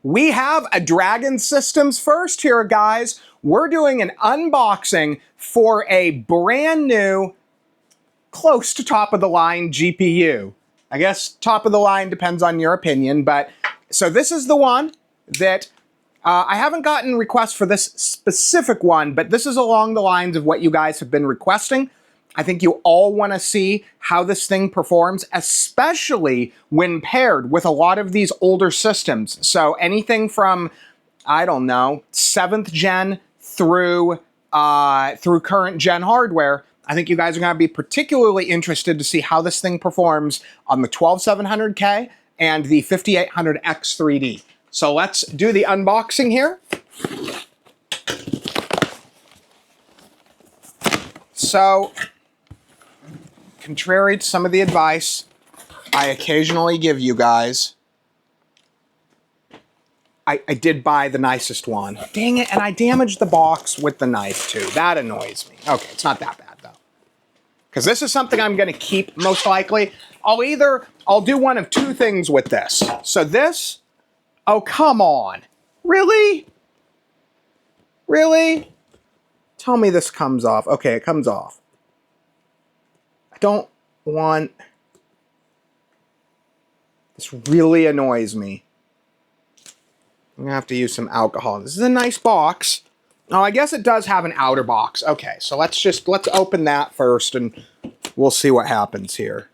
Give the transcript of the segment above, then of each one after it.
We have a Dragon Systems first here, guys. We're doing an unboxing for a brand new, close to top of the line GPU. I guess top of the line depends on your opinion, but so this is the one that I haven't gotten requests for this specific one, but this is along the lines of what you guys have been requesting. I think you all want to see how this thing performs, especially when paired with a lot of these older systems. So anything from, I don't know, 7th gen through current gen hardware. I think you guys are going to be particularly interested to see how this thing performs on the 12700K and the 5800X3D. So let's do the unboxing here. So, contrary to some of the advice I occasionally give you guys, I did buy the nicest one. Dang it, and I damaged the box with the knife too. That annoys me. Okay, it's not that bad though. Because this is something I'm going to keep most likely. I'll do one of two things with this. So this, oh come on. Really? Really? Tell me this comes off. Okay, it comes off. I don't want... This really annoys me. I'm going to have to use some alcohol. This is a nice box. Oh, I guess it does have an outer box. Okay, so let's open that first and we'll see what happens here.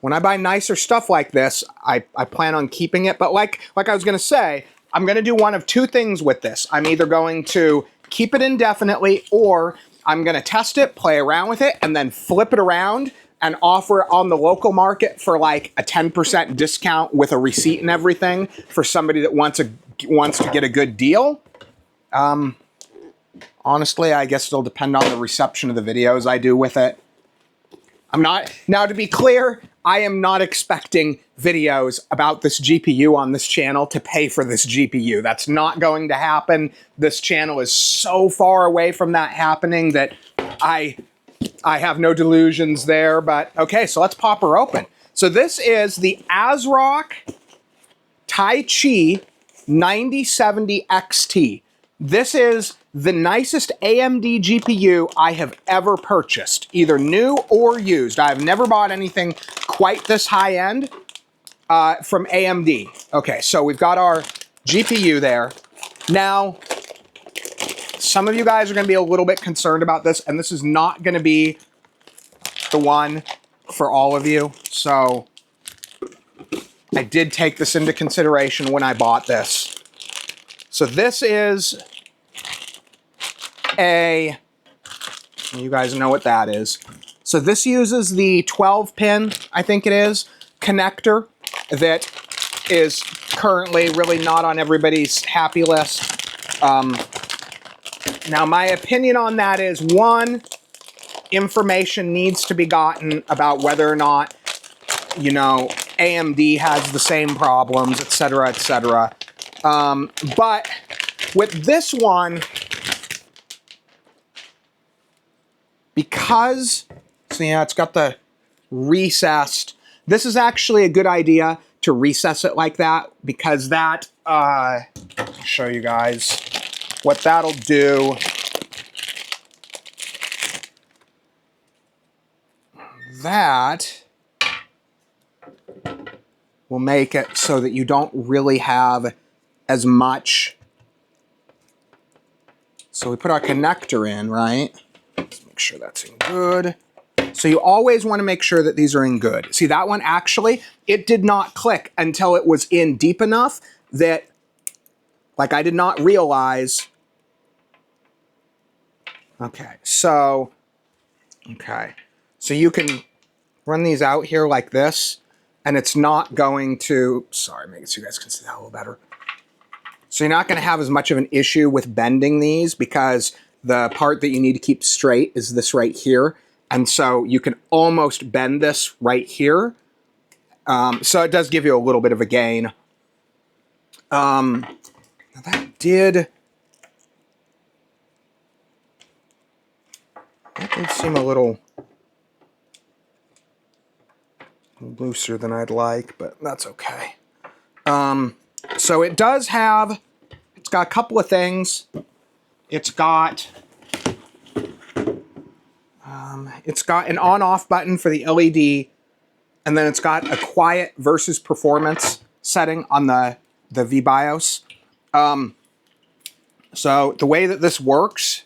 When I buy nicer stuff like this, I plan on keeping it. But like I was going to say, I'm going to do one of two things with this. I'm either going to keep it indefinitely, or I'm going to test it, play around with it, and then flip it around and offer it on the local market for like a 10% discount with a receipt and everything for somebody that wants to get a good deal. Honestly, I guess it'll depend on the reception of the videos I do with it. Now to be clear, I am not expecting videos about this GPU on this channel to pay for this GPU. That's not going to happen. This channel is so far away from that happening that I have no delusions there, but okay, so let's pop her open. So this is the Asrock Taichi 9070 XT. This is the nicest AMD GPU I have ever purchased, either new or used. I've never bought anything quite this high-end from AMD. Okay, so we've got our GPU there. Now, some of you guys are going to be a little bit concerned about this, and this is not going to be the one for all of you. So I did take this into consideration when I bought this. So this is you guys know what that is. So this uses the 12-pin, I think it is, connector that is currently really not on everybody's happy list. Now, my opinion on that is, one, information needs to be gotten about whether or not, you know, AMD has the same problems, etc., etc. But with this one, because, so yeah, it's got the recessed, this is actually a good idea to recess it like that, because that, I'll show you guys what that'll do. That will make it so that you don't really have as much. So we put our connector in, right? Let's make sure that's in good. So you always want to make sure that these are in good. See, that one actually, it did not click until it was in deep enough that, like, I did not realize. Okay, so you can run these out here like this, and it's not going to, sorry, make it so you guys can see that a little better. So you're not going to have as much of an issue with bending these, because the part that you need to keep straight is this right here. And so you can almost bend this right here. So it does give you a little bit of a gain. Now that did seem a little looser than I'd like, but that's okay. So it does have, it's got a couple of things. It's got an on-off button for the LED, and then it's got a quiet versus performance setting on the VBIOS. So the way that this works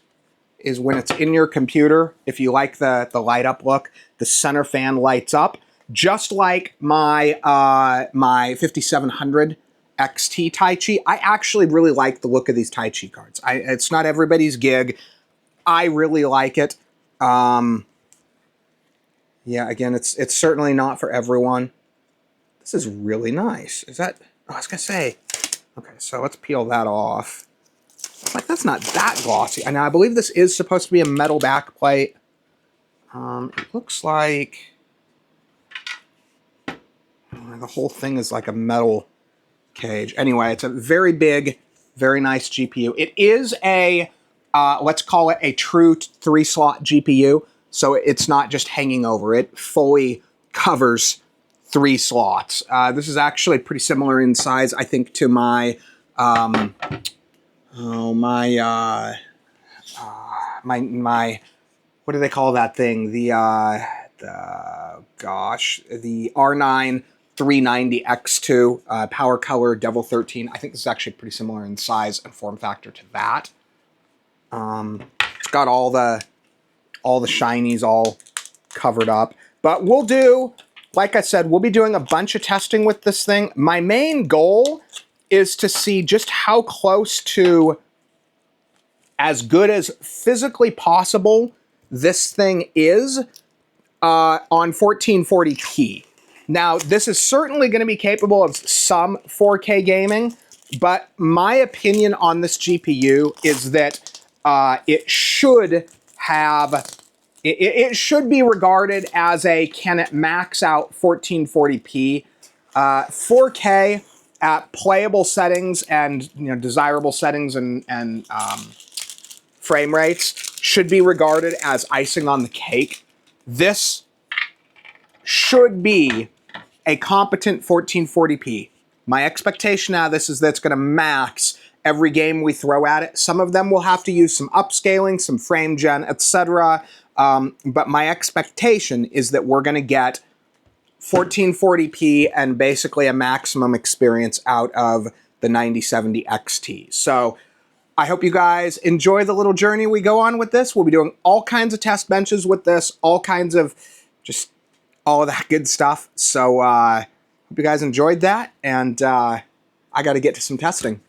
is when it's in your computer, if you like the light up look, the center fan lights up, just like my my 5700 XT Taichi. I actually really like the look of these Taichi cards. It's not everybody's gig. I really like it. Yeah, again, it's certainly not for everyone. This is really nice. Is that, oh, I was gonna say, okay, so let's peel that off. Like, that's not that glossy. And I believe this is supposed to be a metal backplate. It looks like the whole thing is like a metal cage. Anyway, it's a very big, very nice GPU. It is a, let's call it a true 3-slot GPU. So it's not just hanging over. It fully covers 3 slots. This is actually pretty similar in size, I think, to my my what do they call that thing? The R9 390X2 Power Color Devil 13. I think this is actually pretty similar in size and form factor to that. It's got all the shinies all covered up. But we'll do, like I said, we'll be doing a bunch of testing with this thing. My main goal is to see just how close to as good as physically possible this thing is on 1440p. Now, this is certainly going to be capable of some 4K gaming, but my opinion on this GPU is that it should have, it should be regarded as a, can it max out 1440p? 4K at playable settings and desirable settings and frame rates should be regarded as icing on the cake. This should be a competent 1440p. My expectation out of this is that it's going to max every game we throw at it. Some of them will have to use some upscaling, some frame gen, etc. But my expectation is that we're going to get 1440p and basically a maximum experience out of the 9070 XT. So I hope you guys enjoy the little journey we go on with this. We'll be doing all kinds of test benches with this, all kinds of just all of that good stuff. So hope you guys enjoyed that, and I got to get to some testing.